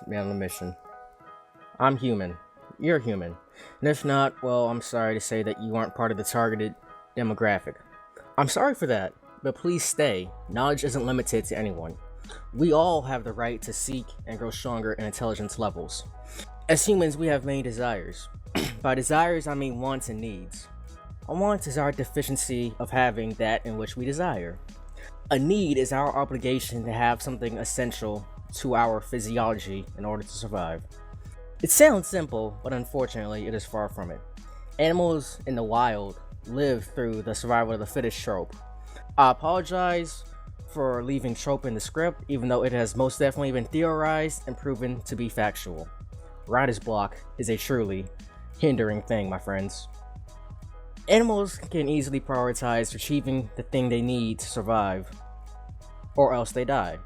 man on a mission. I'm human. You're human. And if not, well, I'm sorry to say that you aren't part of the targeted demographic. I'm sorry for that, but please stay. Knowledge isn't limited to anyone. We all have the right to seek and grow stronger in intelligence levels. As humans, we have many desires. By desires, I mean wants and needs. A want is our deficiency of having that in which we desire. A need is our obligation to have something essential to our physiology in order to survive. It sounds simple, but unfortunately, it is far from it. Animals in the wild live through the survival of the fittest trope. I apologize for leaving trope in the script, even though it has most definitely been theorized and proven to be factual. Writer's block is a truly hindering thing, my friends. Animals can easily prioritize achieving the thing they need to survive, or else they die.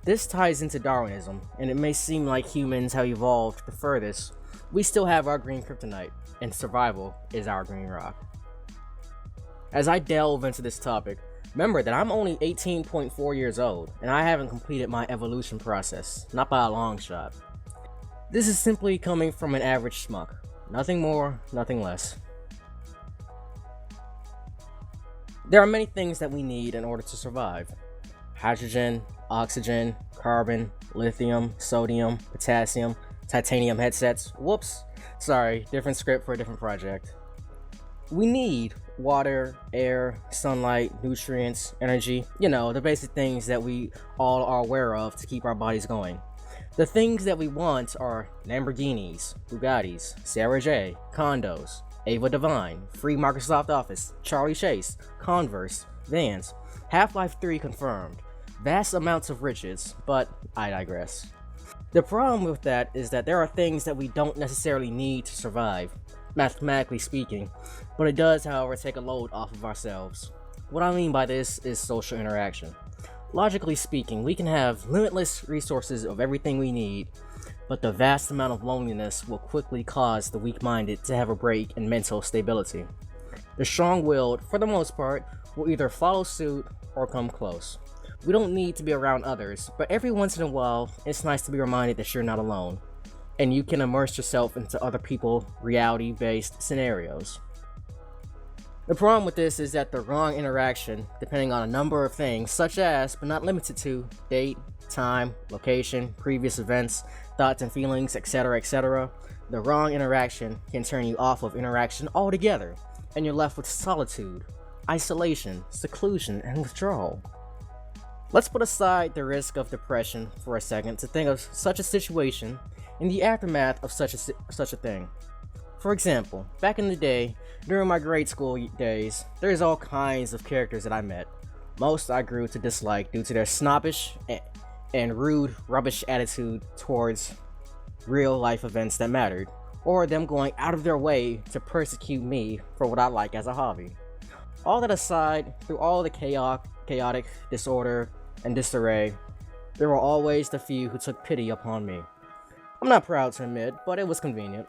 This ties into Darwinism, and it may seem like humans have evolved the furthest. We still have our green kryptonite, and survival is our green rock. As I delve into this topic, remember that I'm only 18.4 years old, and I haven't completed my evolution process, not by a long shot. This is simply coming from an average schmuck. Nothing more, nothing less. There are many things that we need in order to survive. Hydrogen, oxygen, carbon, lithium, sodium, potassium, titanium headsets. Whoops. Sorry, different script for a different project. We need water, air, sunlight, nutrients, energy. You know, the basic things that we all are aware of to keep our bodies going. The things that we want are Lamborghinis, Bugattis, Sarah J, condos, Ava Devine, free Microsoft Office, Charlie Chase, Converse, Vans, Half-Life 3 confirmed, vast amounts of riches, but I digress. The problem with that is that there are things that we don't necessarily need to survive, mathematically speaking, but it does, however, take a load off of ourselves. What I mean by this is social interaction. Logically speaking, we can have limitless resources of everything we need, but the vast amount of loneliness will quickly cause the weak-minded to have a break in mental stability. The strong-willed, for the most part, will either follow suit or come close. We don't need to be around others, but every once in a while, it's nice to be reminded that you're not alone, and you can immerse yourself into other people's reality-based scenarios. The problem with this is that the wrong interaction, depending on a number of things, such as, but not limited to, date, time, location, previous events, thoughts and feelings, etc., the wrong interaction can turn you off of interaction altogether, and you're left with solitude, isolation, seclusion, and withdrawal. Let's put aside the risk of depression for a second to think of such a situation in the aftermath of such a thing. For example, back in the day, during my grade school days, there's all kinds of characters that I met. Most I grew to dislike due to their snobbish and rude, rubbish attitude towards real life events that mattered, or them going out of their way to persecute me for what I like as a hobby. All that aside, through all the chaotic disorder and disarray, there were always the few who took pity upon me. I'm not proud to admit, but it was convenient.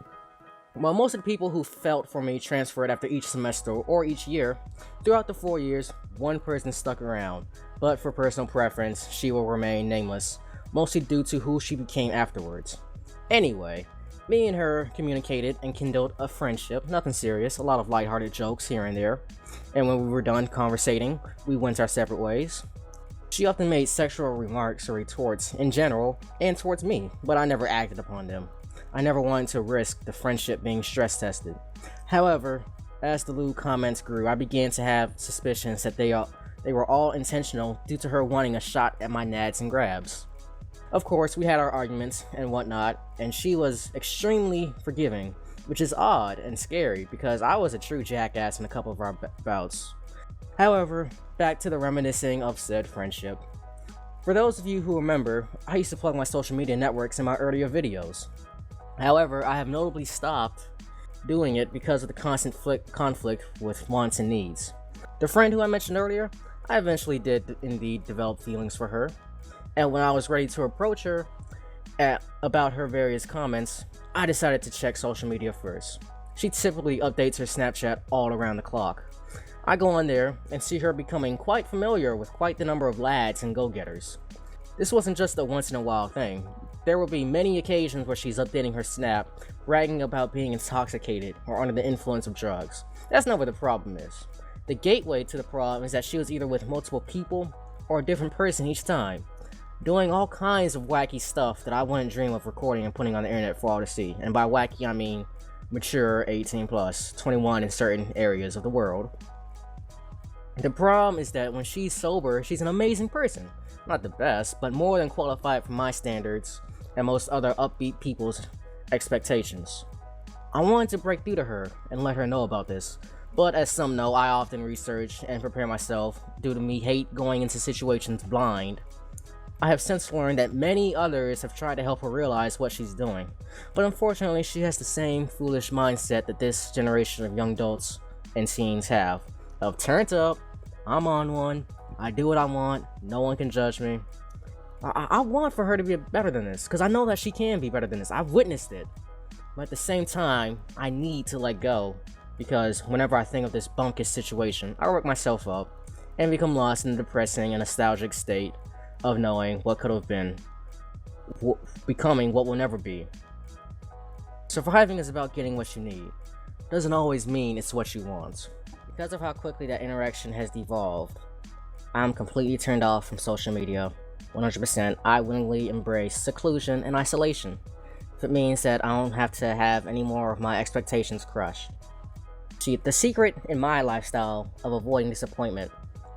While most of the people who felt for me transferred after each semester or each year, throughout the 4 years, one person stuck around, but for personal preference, she will remain nameless, mostly due to who she became afterwards. Anyway, me and her communicated and kindled a friendship, nothing serious, a lot of lighthearted jokes here and there, and when we were done conversating, we went our separate ways. She often made sexual remarks or retorts in general and towards me, but I never acted upon them. I never wanted to risk the friendship being stress tested. However, as the lewd comments grew, I began to have suspicions that they were all intentional due to her wanting a shot at my nads and grabs. Of course, we had our arguments and whatnot, and she was extremely forgiving, which is odd and scary because I was a true jackass in a couple of our bouts. However, back to the reminiscing of said friendship. For those of you who remember, I used to plug my social media networks in my earlier videos. However, I have notably stopped doing it because of the constant conflict with wants and needs. The friend who I mentioned earlier, I eventually did indeed develop feelings for her, and when I was ready to approach her about her various comments, I decided to check social media first. She typically updates her Snapchat all around the clock. I go on there and see her becoming quite familiar with quite the number of lads and go-getters. This wasn't just a once in a while thing. There will be many occasions where she's updating her Snap, bragging about being intoxicated or under the influence of drugs. That's not what the problem is. The gateway to the problem is that she was either with multiple people or a different person each time, doing all kinds of wacky stuff that I wouldn't dream of recording and putting on the internet for all to see. And by wacky, I mean mature, 18 plus, 21 in certain areas of the world. The problem is that when she's sober, she's an amazing person. Not the best, but more than qualified for my standards and most other upbeat people's expectations. I wanted to break through to her and let her know about this, but as some know, I often research and prepare myself due to me hate going into situations blind. I have since learned that many others have tried to help her realize what she's doing, but unfortunately she has the same foolish mindset that this generation of young adults and teens have, of turned up, I'm on one, I do what I want, no one can judge me. I want for her to be better than this, because I know that she can be better than this. I've witnessed it. But at the same time, I need to let go, because whenever I think of this bunkish situation, I work myself up and become lost in the depressing and nostalgic state of knowing what could have been, becoming what will never be. Surviving is about getting what you need. Doesn't always mean it's what you want. Because of how quickly that interaction has devolved, I'm completely turned off from social media. 100%, I willingly embrace seclusion and isolation. If it means that I don't have to have any more of my expectations crushed. See, the secret in my lifestyle of avoiding disappointment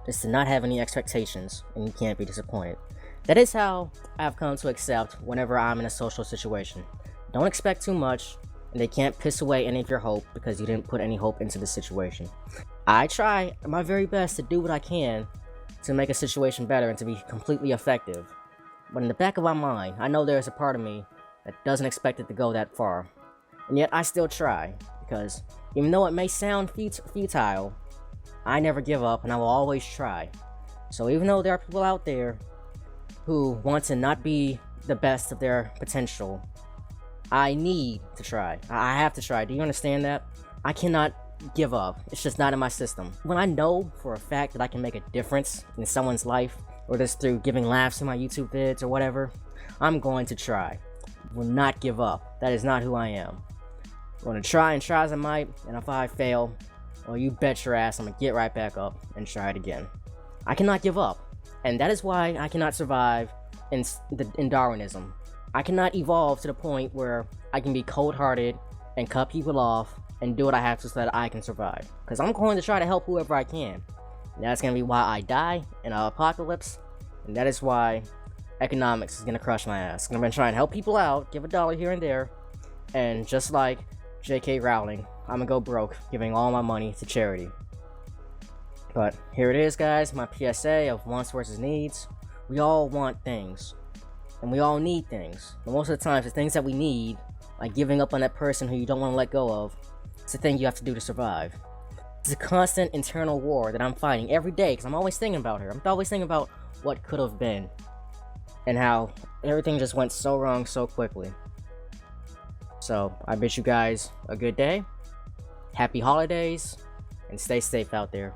is to not have any expectations, and you can't be disappointed. That is how I've come to accept whenever I'm in a social situation. Don't expect too much, and they can't piss away any of your hope because you didn't put any hope into the situation. I try my very best to do what I can to make a situation better and to be completely effective. But in the back of my mind, I know there's a part of me that doesn't expect it to go that far. And yet I still try, because even though it may sound futile, I never give up and I will always try. So even though there are people out there who want to not be the best of their potential, I need to try. I have to try. Do you understand that? I cannot give up. It's just not in my system. When I know for a fact that I can make a difference in someone's life, or just through giving laughs in my YouTube vids or whatever, I'm going to try. Will not give up. That is not who I am. I'm going to try and try as I might, and if I fail, well, you bet your ass I'm going to get right back up and try it again. I cannot give up. And that is why I cannot survive in Darwinism. I cannot evolve to the point where I can be cold-hearted and cut people off and do what I have to so that I can survive. Because I'm going to try to help whoever I can. And that's going to be why I die in an apocalypse. And that is why economics is going to crush my ass. I'm going to try and help people out, give a dollar here and there. And just like J.K. Rowling, I'm going to go broke, giving all my money to charity. But here it is, guys, my PSA of wants versus needs. We all want things. And we all need things. But most of the times, the things that we need, like giving up on that person who you don't want to let go of, it's the thing you have to do to survive. It's a constant internal war that I'm fighting every day, because I'm always thinking about her. I'm always thinking about what could have been. And how everything just went so wrong so quickly. So, I bid you guys a good day, happy holidays, and stay safe out there.